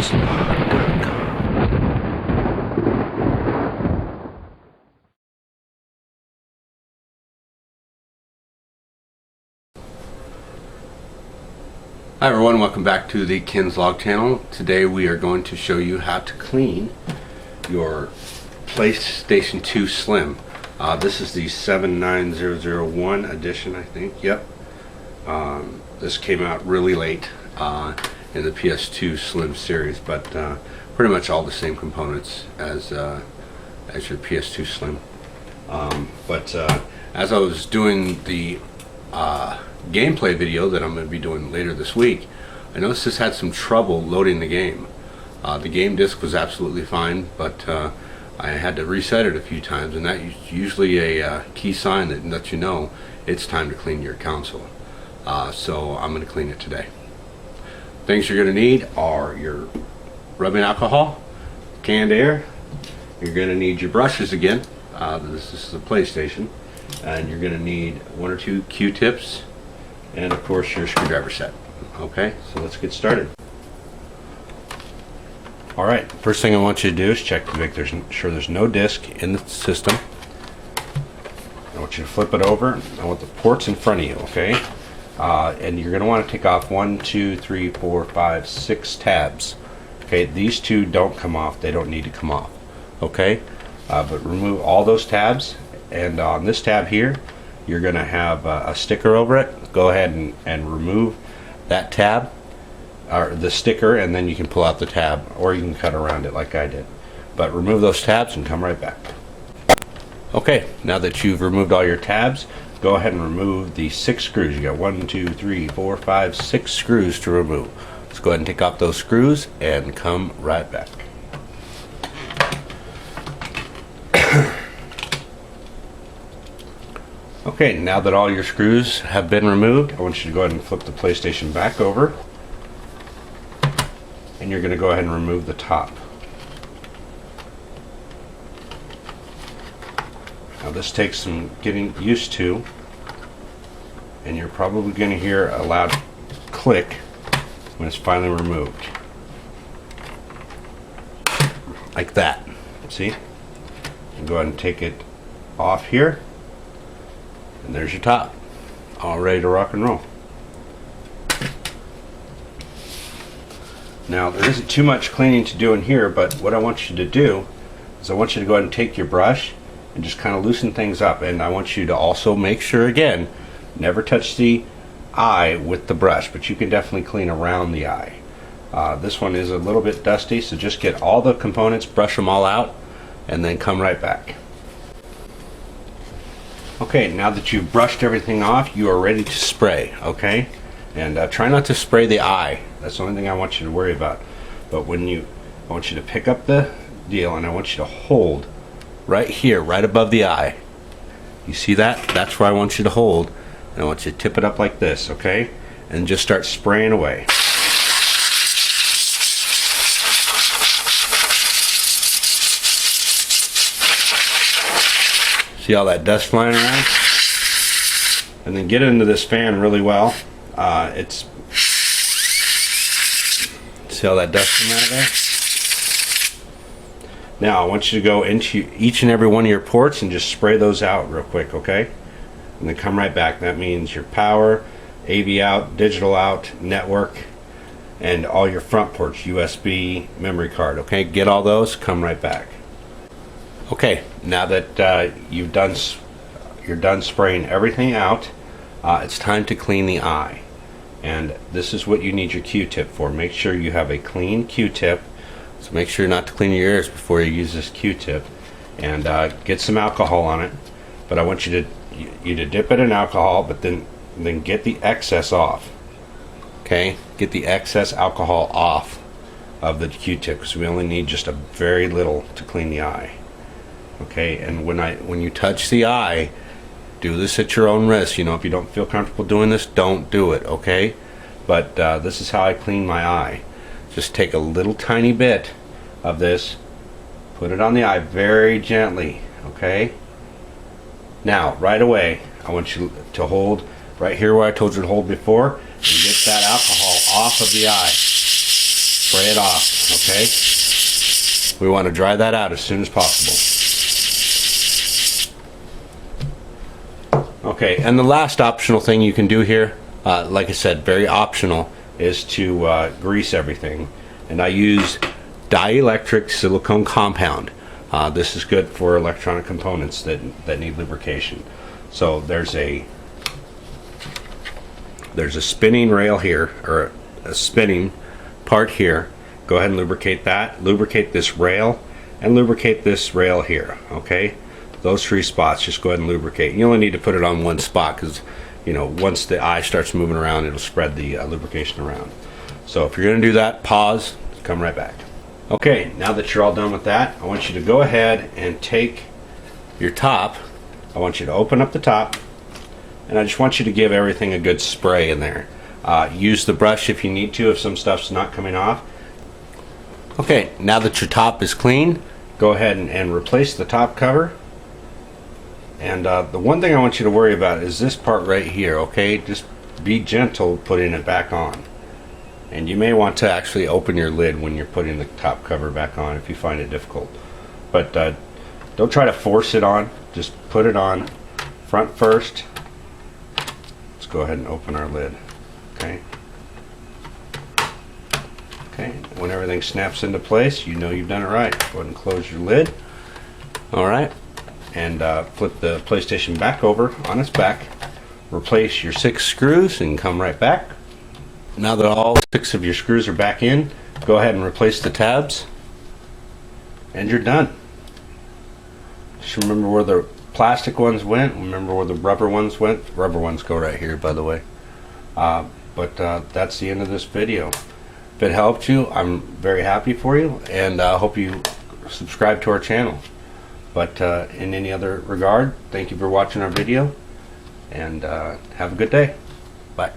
Hi everyone, welcome back to the Ken's Log channel. Today we are going to show you how to clean your PlayStation 2 Slim. This is the 79001 edition, I think. Yep. This came out really late in the PS2 Slim series, but pretty much all the same components as your PS2 Slim. As I was doing the gameplay video that I'm going to be doing later this week, I noticed this had some trouble loading the game. The game disc was absolutely fine, but I had to reset it a few times, and that's usually a key sign that lets you know it's time to clean your console. So I'm going to clean it today. Things you're going to need are your rubbing alcohol, canned air. You're going to need your brushes again. This is a PlayStation, and you're going to need 1 or 2 Q-tips, and of course your screwdriver set. Okay, so let's get started. Alright, first thing I want you to do is check to make sure there's no disc in the system. I want you to flip it over. I want the ports in front of you, okay? And you're going to want to take off 1, 2, 3, 4, 5, 6 tabs. Okay, these 2 don't come off. They don't need to come off. Okay, but remove all those tabs, and on this tab here you're going to have a sticker over it. Go ahead and remove that tab, or the sticker, and then you can pull out the tab, or you can cut around it like I did. But remove those tabs and come right back. Okay, now that you've removed all your tabs, go ahead and remove the 6 screws. You got 1, 2, 3, 4, 5, 6 screws to remove. Let's go ahead and take off those screws and come right back. Okay, now that all your screws have been removed, I want you to go ahead and flip the PlayStation back over, and you're going to go ahead and remove the top. Now this takes some getting used to, and you're probably going to hear a loud click when it's finally removed. Like that. See? And go ahead and take it off here. And there's your top, all ready to rock and roll. Now there isn't too much cleaning to do in here, but what I want you to do is I want you to go ahead and take your brush and just kind of loosen things up, and I want you to also make sure, again, never touch the eye with the brush, but you can definitely clean around the eye. This one is a little bit dusty, so just get all the components, brush them all out, and then come right back. Okay, now that you've brushed everything off, you are ready to spray, okay? And try not to spray the eye. That's the only thing I want you to worry about. But I want you to pick up the deal, and I want you to hold right here, right above the eye. You see that? That's where I want you to hold. And I want you to tip it up like this, okay? And just start spraying away. See all that dust flying around? And then get into this fan really well. See all that dust coming out of there? Now I want you to go into each and every one of your ports and just spray those out real quick, okay? And then come right back. That means your power, AV out, digital out, network, and all your front ports, USB, memory card, okay? Get all those, come right back. Okay, now that you're done spraying everything out, it's time to clean the eye. And this is what you need your Q-tip for. Make sure you have a clean Q-tip. So make sure not to clean your ears before you use this Q-tip. And get some alcohol on it. But I want you to dip it in alcohol, but then get the excess off. Okay, get the excess alcohol off of the Q-tip, because we only need just a very little to clean the eye. Okay, and when you touch the eye, do this at your own risk. You know, if you don't feel comfortable doing this, don't do it, okay? But this is how I clean my eye. Just take a little tiny bit of this, put it on the eye very gently, okay? Now, right away, I want you to hold right here where I told you to hold before, and get that alcohol off of the eye. spray it off, okay? We want to dry that out as soon as possible. Okay, and the last optional thing you can do here, like I said, very optional, is to grease everything. And I use dielectric silicone compound. This is good for electronic components that need lubrication. So there's a spinning rail here, or a spinning part here. Go ahead and lubricate that. Lubricate this rail, and lubricate this rail here, okay? Those three spots, just go ahead and lubricate. You only need to put it on one spot because, you know, once the eye starts moving around, it'll spread the lubrication around. So if you're going to do that, pause, come right back. Okay, now that you're all done with that, I want you to go ahead and take your top. I want you to open up the top, and I just want you to give everything a good spray in there. Use the brush if you need to, if some stuff's not coming off. Okay, now that your top is clean, go ahead and replace the top cover. And the one thing I want you to worry about is this part right here, okay? Just be gentle putting it back on. And you may want to actually open your lid when you're putting the top cover back on if you find it difficult. But don't try to force it on. Just put it on front first. Let's go ahead and open our lid. Okay. Okay. When everything snaps into place, you know you've done it right. Go ahead and close your lid. All right. And flip the PlayStation back over on its back. Replace your 6 screws and come right back. Now that all 6 of your screws are back in, go ahead and replace the tabs, and you're done. Just remember where the plastic ones went, remember where the rubber ones went. The rubber ones go right here, by the way. But that's the end of this video. If it helped you, I'm very happy for you, and I hope you subscribe to our channel. But in any other regard, thank you for watching our video, and have a good day. Bye.